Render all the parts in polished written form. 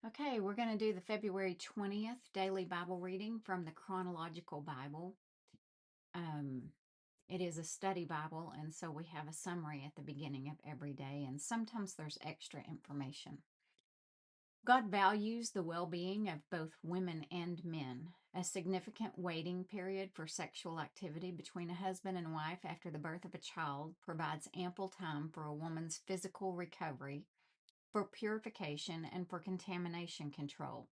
Okay, we're going to do the February 20th daily Bible reading from the Chronological Bible. It is a study Bible, and so we have a summary at the beginning of every day, and sometimes there's extra information. God values the well being of both women and men. A significant waiting period for sexual activity between a husband and wife after the birth of a child provides ample time for a woman's physical recovery, for purification, and for contamination control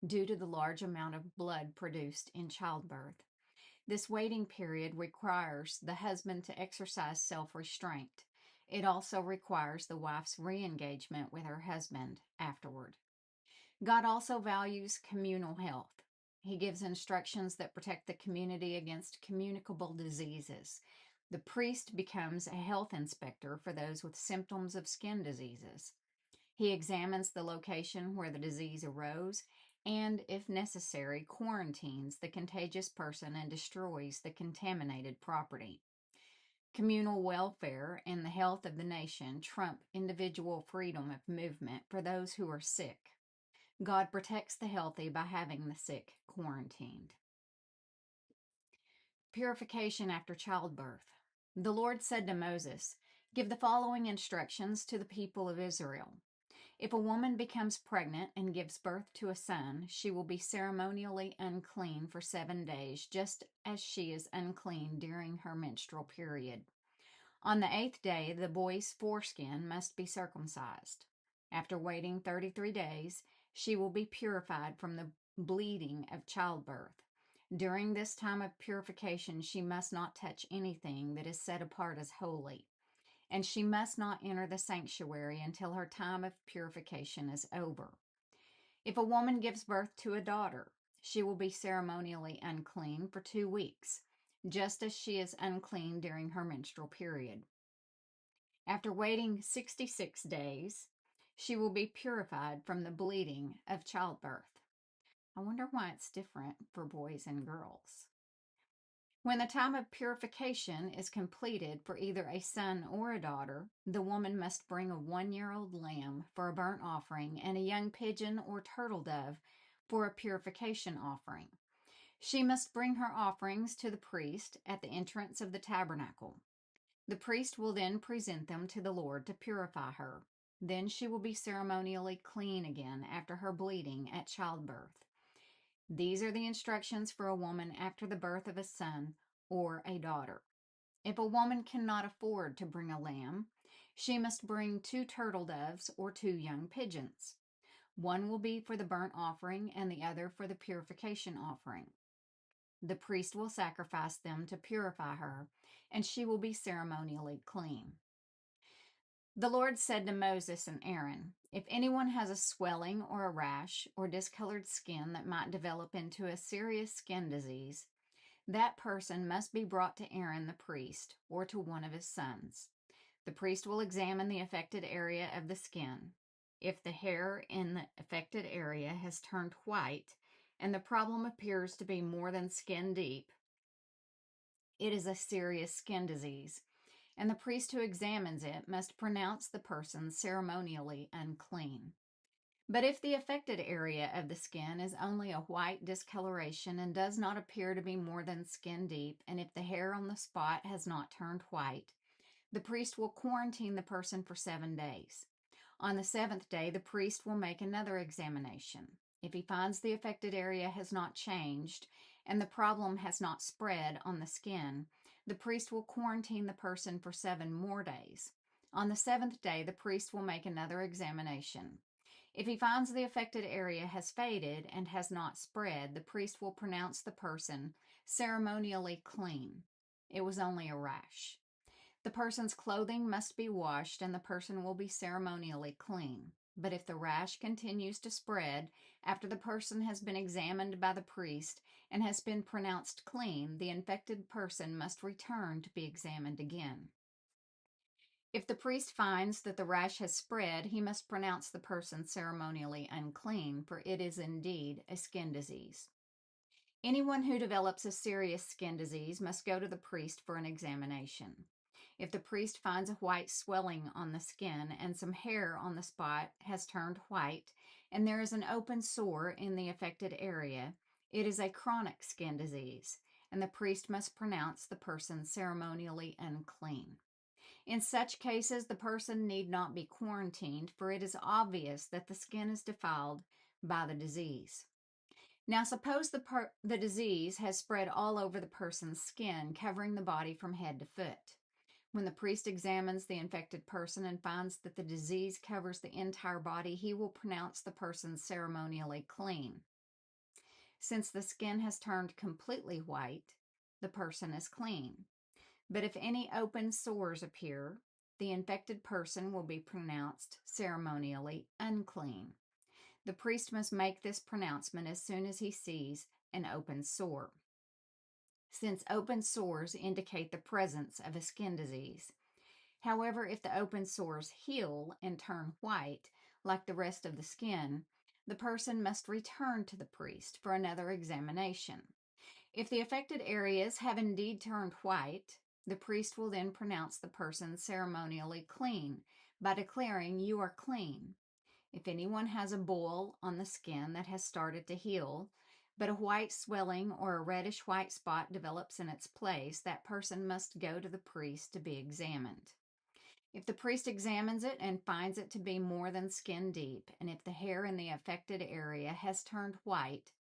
due to the large amount of blood produced in childbirth. This waiting period requires the husband to exercise self-restraint. It also requires the wife's re-engagement with her husband afterward. God also values communal health. He gives instructions that protect the community against communicable diseases. The priest becomes a health inspector for those with symptoms of skin diseases. He examines the location where the disease arose and, if necessary, quarantines the contagious person and destroys the contaminated property. Communal welfare and the health of the nation trump individual freedom of movement for those who are sick. God protects the healthy by having the sick quarantined. Purification after childbirth. The Lord said to Moses, "Give the following instructions to the people of Israel. If a woman becomes pregnant and gives birth to a son, she will be ceremonially unclean for 7 days, just as she is unclean during her menstrual period. On the 8th day, the boy's foreskin must be circumcised. After waiting 33 days, she will be purified from the bleeding of childbirth. During this time of purification, she must not touch anything that is set apart as holy, and she must not enter the sanctuary until her time of purification is over. If a woman gives birth to a daughter, she will be ceremonially unclean for 2 weeks, just as she is unclean during her menstrual period. After waiting 66 days, she will be purified from the bleeding of childbirth." I wonder why it's different for boys and girls. When the time of purification is completed for either a son or a daughter, the woman must bring a 1-year-old lamb for a burnt offering and a young pigeon or turtle dove for a purification offering. She must bring her offerings to the priest at the entrance of the tabernacle. The priest will then present them to the Lord to purify her. Then she will be ceremonially clean again after her bleeding at childbirth. These are the instructions for a woman after the birth of a son or a daughter. If a woman cannot afford to bring a lamb, she must bring 2 turtle doves or 2 young pigeons. One will be for the burnt offering and the other for the purification offering. The priest will sacrifice them to purify her, and she will be ceremonially clean. The Lord said to Moses and Aaron, "If anyone has a swelling or a rash or discolored skin that might develop into a serious skin disease, that person must be brought to Aaron the priest or to one of his sons. The priest will examine the affected area of the skin. If the hair in the affected area has turned white and the problem appears to be more than skin deep, it is a serious skin disease, and the priest who examines it must pronounce the person ceremonially unclean. But if the affected area of the skin is only a white discoloration and does not appear to be more than skin deep, and if the hair on the spot has not turned white, the priest will quarantine the person for 7 days. On the 7th day, the priest will make another examination. If he finds the affected area has not changed and the problem has not spread on the skin, the priest will quarantine the person for 7 more days. On the 7th day, the priest will make another examination. If he finds the affected area has faded and has not spread, the priest will pronounce the person ceremonially clean. It was only a rash. The person's clothing must be washed and the person will be ceremonially clean. But if the rash continues to spread after the person has been examined by the priest and has been pronounced clean, the infected person must return to be examined again. If the priest finds that the rash has spread, he must pronounce the person ceremonially unclean, for it is indeed a skin disease. Anyone who develops a serious skin disease must go to the priest for an examination. If the priest finds a white swelling on the skin and some hair on the spot has turned white, and there is an open sore in the affected area, it is a chronic skin disease, and the priest must pronounce the person ceremonially unclean. In such cases, the person need not be quarantined, for it is obvious that the skin is defiled by the disease. Now, suppose the disease has spread all over the person's skin, covering the body from head to foot. When the priest examines the infected person and finds that the disease covers the entire body, he will pronounce the person ceremonially clean. Since the skin has turned completely white, the person is clean. But if any open sores appear, the infected person will be pronounced ceremonially unclean. The priest must make this pronouncement as soon as he sees an open sore, since open sores indicate the presence of a skin disease. However, if the open sores heal and turn white, like the rest of the skin, the person must return to the priest for another examination. If the affected areas have indeed turned white, the priest will then pronounce the person ceremonially clean by declaring, "You are clean." If anyone has a boil on the skin that has started to heal, but a white swelling or a reddish white spot develops in its place, that person must go to the priest to be examined. If the priest examines it and finds it to be more than skin deep, and if the hair in the affected area has turned white,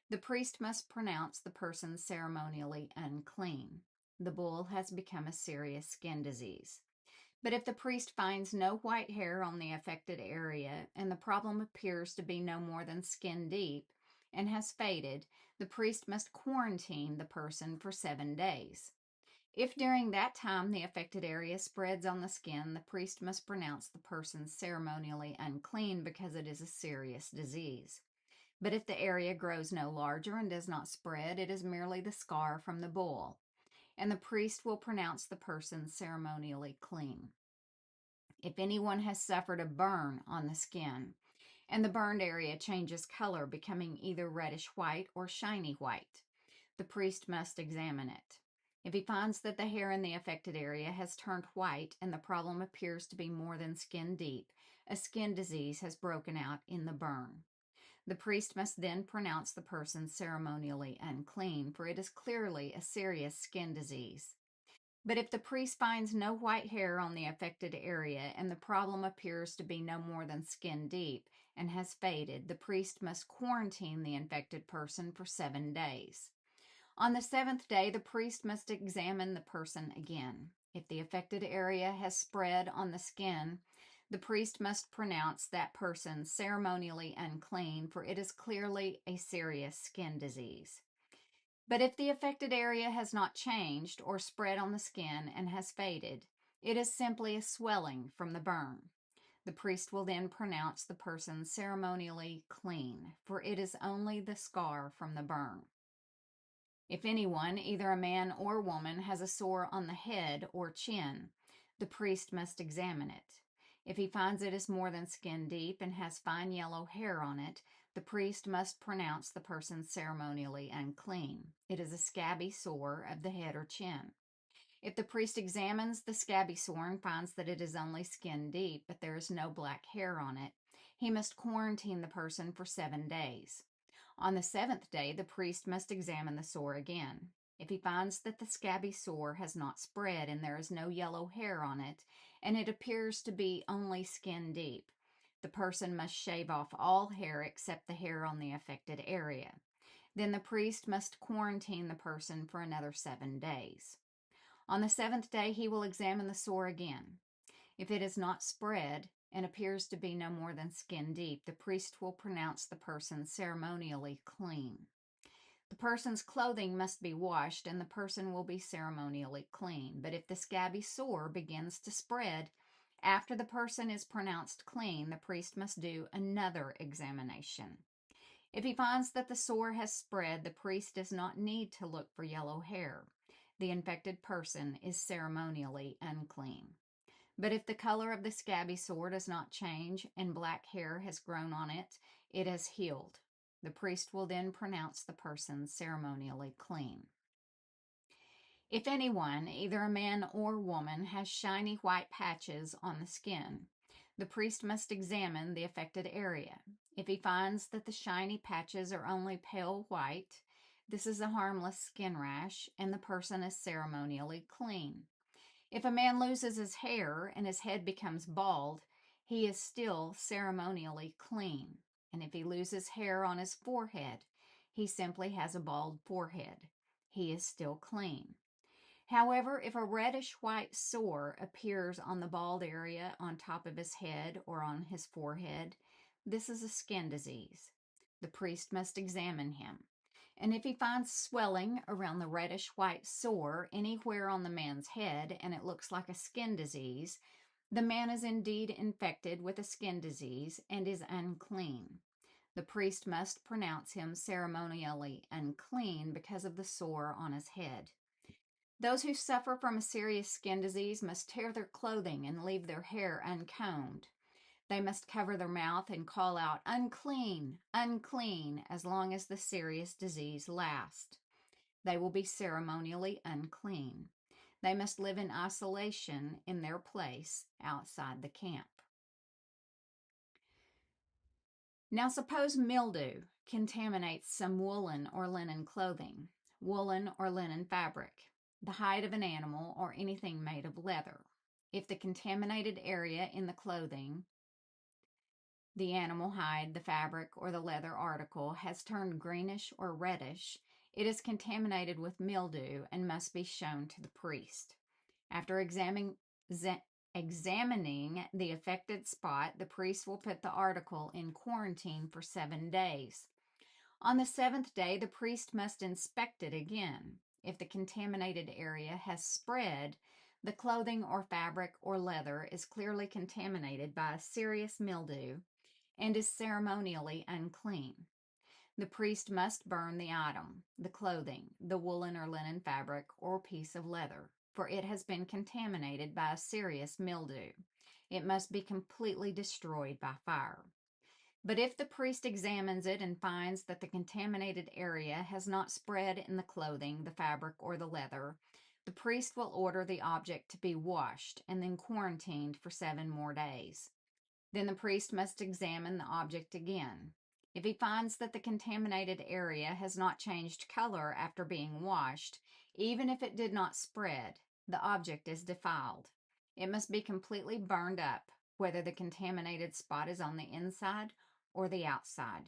the priest must pronounce the person ceremonially unclean. The boil has become a serious skin disease. But if the priest finds no white hair on the affected area and the problem appears to be no more than skin deep and has faded, the priest must quarantine the person for 7 days. If during that time the affected area spreads on the skin, the priest must pronounce the person ceremonially unclean because it is a serious disease. But if the area grows no larger and does not spread, it is merely the scar from the boil, and the priest will pronounce the person ceremonially clean. If anyone has suffered a burn on the skin, and the burned area changes color, becoming either reddish white or shiny white, the priest must examine it. If he finds that the hair in the affected area has turned white and the problem appears to be more than skin deep, a skin disease has broken out in the burn. The priest must then pronounce the person ceremonially unclean, for it is clearly a serious skin disease. But if the priest finds no white hair on the affected area and the problem appears to be no more than skin deep and has faded, the priest must quarantine the infected person for 7 days. On the 7th day, the priest must examine the person again. If the affected area has spread on the skin, the priest must pronounce that person ceremonially unclean, for it is clearly a serious skin disease. But if the affected area has not changed or spread on the skin and has faded, it is simply a swelling from the burn. The priest will then pronounce the person ceremonially clean, for it is only the scar from the burn. If anyone, either a man or woman, has a sore on the head or chin, the priest must examine it. If he finds it is more than skin deep and has fine yellow hair on it, the priest must pronounce the person ceremonially unclean. It is a scabby sore of the head or chin. If the priest examines the scabby sore and finds that it is only skin deep, but there is no black hair on it, he must quarantine the person for 7 days. On the 7th day, the priest must examine the sore again. If he finds that the scabby sore has not spread and there is no yellow hair on it, and it appears to be only skin deep, the person must shave off all hair except the hair on the affected area. Then the priest must quarantine the person for another 7 days. On the 7th day, he will examine the sore again. If it has not spread and appears to be no more than skin deep, the priest will pronounce the person ceremonially clean. The person's clothing must be washed and the person will be ceremonially clean. But if the scabby sore begins to spread after the person is pronounced clean, the priest must do another examination. If he finds that the sore has spread, the priest does not need to look for yellow hair. The infected person is ceremonially unclean. But if the color of the scabby sore does not change and black hair has grown on it, it has healed. The priest will then pronounce the person ceremonially clean. If anyone, either a man or woman, has shiny white patches on the skin, the priest must examine the affected area. If he finds that the shiny patches are only pale white, this is a harmless skin rash, and the person is ceremonially clean. If a man loses his hair and his head becomes bald, he is still ceremonially clean. And if he loses hair on his forehead, he simply has a bald forehead. He is still clean. However, if a reddish-white sore appears on the bald area on top of his head or on his forehead, this is a skin disease. The priest must examine him. And if he finds swelling around the reddish-white sore anywhere on the man's head and it looks like a skin disease, the man is indeed infected with a skin disease and is unclean. The priest must pronounce him ceremonially unclean because of the sore on his head. Those who suffer from a serious skin disease must tear their clothing and leave their hair uncombed. They must cover their mouth and call out, "Unclean, unclean," as long as the serious disease lasts. They will be ceremonially unclean. They must live in isolation in their place outside the camp. Now suppose mildew contaminates some woolen or linen clothing, woolen or linen fabric, the hide of an animal, or anything made of leather. If the contaminated area in the clothing, the animal hide, the fabric, or the leather article has turned greenish or reddish, it is contaminated with mildew and must be shown to the priest. After examining the affected spot, the priest will put the article in quarantine for 7 days. On the 7th day, the priest must inspect it again. If the contaminated area has spread, the clothing or fabric or leather is clearly contaminated by a serious mildew and is ceremonially unclean. The priest must burn the item, the clothing, the woolen or linen fabric, or piece of leather, for it has been contaminated by a serious mildew. It must be completely destroyed by fire. But if the priest examines it and finds that the contaminated area has not spread in the clothing, the fabric, or the leather, the priest will order the object to be washed and then quarantined for 7 more days. Then the priest must examine the object again. If he finds that the contaminated area has not changed color after being washed, even if it did not spread, the object is defiled. It must be completely burned up, whether the contaminated spot is on the inside or the outside.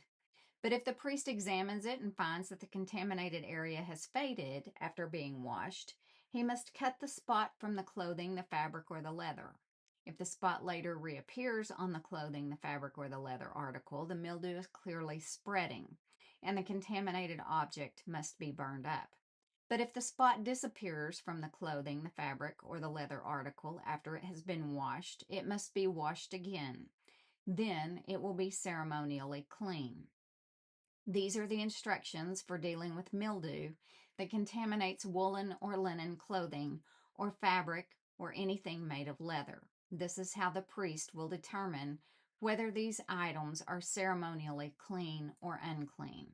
But if the priest examines it and finds that the contaminated area has faded after being washed, he must cut the spot from the clothing, the fabric, or the leather. If the spot later reappears on the clothing, the fabric, or the leather article, the mildew is clearly spreading, and the contaminated object must be burned up. But if the spot disappears from the clothing, the fabric, or the leather article after it has been washed, it must be washed again. Then it will be ceremonially clean. These are the instructions for dealing with mildew that contaminates woolen or linen clothing or fabric or anything made of leather. This is how the priest will determine whether these items are ceremonially clean or unclean.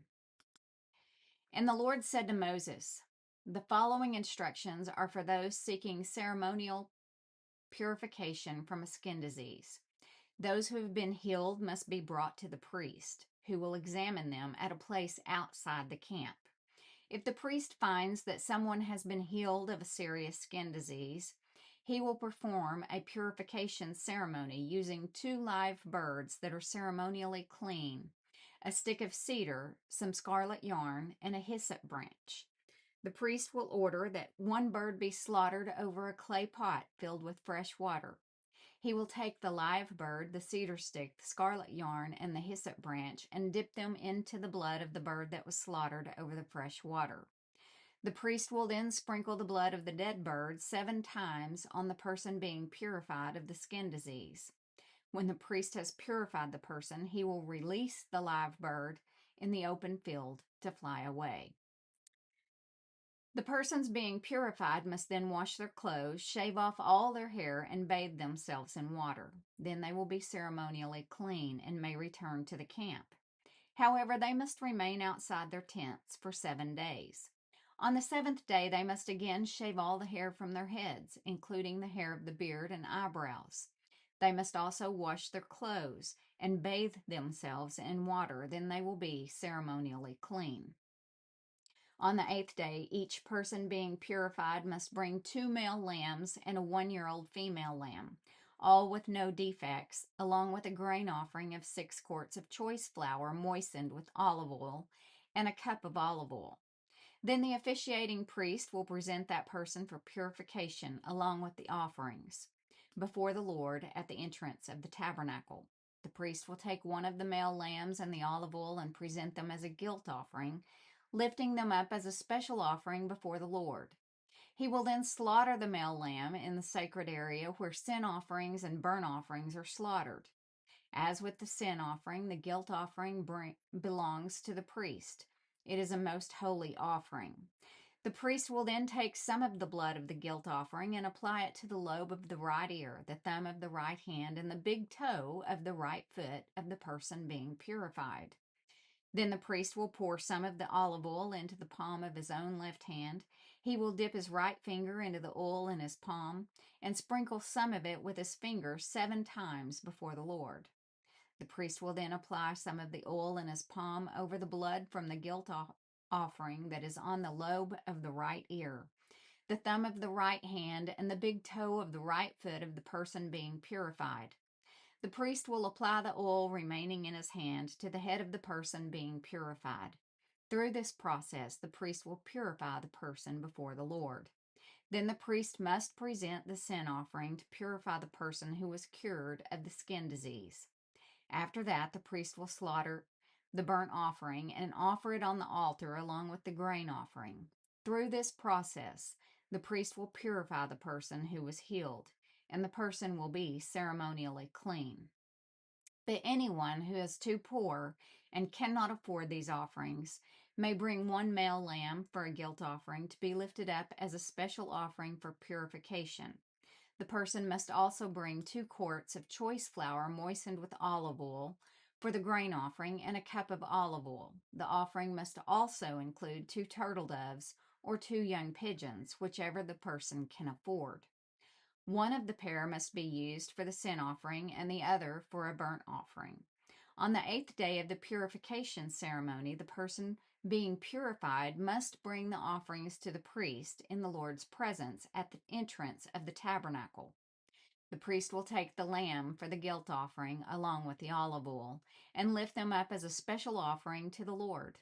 And the Lord said to Moses, "The following instructions are for those seeking ceremonial purification from a skin disease. Those who have been healed must be brought to the priest, who will examine them at a place outside the camp. If the priest finds that someone has been healed of a serious skin disease, he will perform a purification ceremony using 2 live birds that are ceremonially clean, a stick of cedar, some scarlet yarn, and a hyssop branch. The priest will order that 1 bird be slaughtered over a clay pot filled with fresh water. He will take the live bird, the cedar stick, the scarlet yarn, and the hyssop branch and dip them into the blood of the bird that was slaughtered over the fresh water. The priest will then sprinkle the blood of the dead bird 7 times on the person being purified of the skin disease. When the priest has purified the person, he will release the live bird in the open field to fly away. The persons being purified must then wash their clothes, shave off all their hair, and bathe themselves in water. Then they will be ceremonially clean and may return to the camp. However, they must remain outside their tents for 7 days. On the seventh day, they must again shave all the hair from their heads, including the hair of the beard and eyebrows. They must also wash their clothes and bathe themselves in water, then they will be ceremonially clean. On the eighth day, each person being purified must bring 2 male lambs and a 1-year-old female lamb, all with no defects, along with a grain offering of 6 quarts of choice flour moistened with olive oil and a cup of olive oil. Then the officiating priest will present that person for purification along with the offerings before the Lord at the entrance of the tabernacle. The priest will take one of the male lambs and the olive oil and present them as a guilt offering, lifting them up as a special offering before the Lord. He will then slaughter the male lamb in the sacred area where sin offerings and burnt offerings are slaughtered. As with the sin offering, the guilt offering belongs to the priest. It is a most holy offering. The priest will then take some of the blood of the guilt offering and apply it to the lobe of the right ear, the thumb of the right hand, and the big toe of the right foot of the person being purified. Then the priest will pour some of the olive oil into the palm of his own left hand. He will dip his right finger into the oil in his palm and sprinkle some of it with his finger 7 times before the Lord. The priest will then apply some of the oil in his palm over the blood from the guilt offering that is on the lobe of the right ear, the thumb of the right hand, and the big toe of the right foot of the person being purified. The priest will apply the oil remaining in his hand to the head of the person being purified. Through this process, the priest will purify the person before the Lord. Then the priest must present the sin offering to purify the person who was cured of the skin disease. After that, the priest will slaughter the burnt offering and offer it on the altar along with the grain offering. Through this process, the priest will purify the person who was healed, and the person will be ceremonially clean. But anyone who is too poor and cannot afford these offerings may bring 1 male lamb for a guilt offering to be lifted up as a special offering for purification. The person must also bring 2 quarts of choice flour moistened with olive oil for the grain offering and a cup of olive oil. The offering must also include 2 turtle doves or 2 young pigeons, whichever the person can afford. One of the pair must be used for the sin offering and the other for a burnt offering. On the 8th day of the purification ceremony, the person being purified must bring the offerings to the priest in the Lord's presence at the entrance of the tabernacle. The priest will take the lamb for the guilt offering along with the olive oil and lift them up as a special offering to the Lord.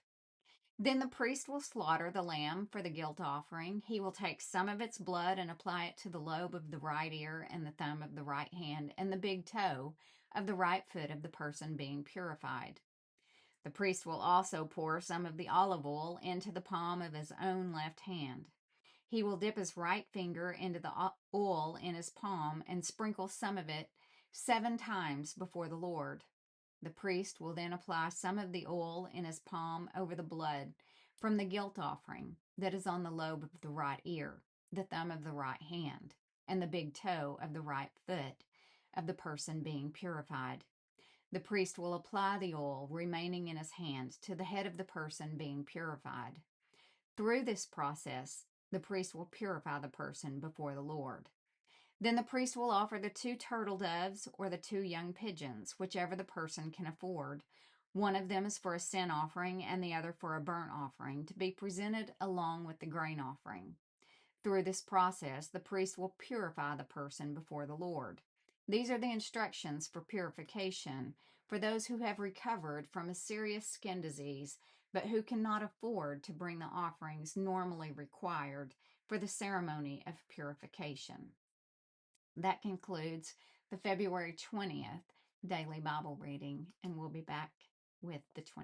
Then the priest will slaughter the lamb for the guilt offering. He will take some of its blood and apply it to the lobe of the right ear and the thumb of the right hand and the big toe of the right foot of the person being purified. The priest will also pour some of the olive oil into the palm of his own left hand. He will dip his right finger into the oil in his palm and sprinkle some of it 7 times before the Lord. The priest will then apply some of the oil in his palm over the blood from the guilt offering that is on the lobe of the right ear, the thumb of the right hand, and the big toe of the right foot of the person being purified. The priest will apply the oil remaining in his hand to the head of the person being purified. Through this process, the priest will purify the person before the Lord. Then the priest will offer the 2 turtle doves or the 2 young pigeons, whichever the person can afford. One of them is for a sin offering and the other for a burnt offering, to be presented along with the grain offering. Through this process, the priest will purify the person before the Lord. These are the instructions for purification for those who have recovered from a serious skin disease, but who cannot afford to bring the offerings normally required for the ceremony of purification. That concludes the February 20th daily Bible reading, and we'll be back with the 20th.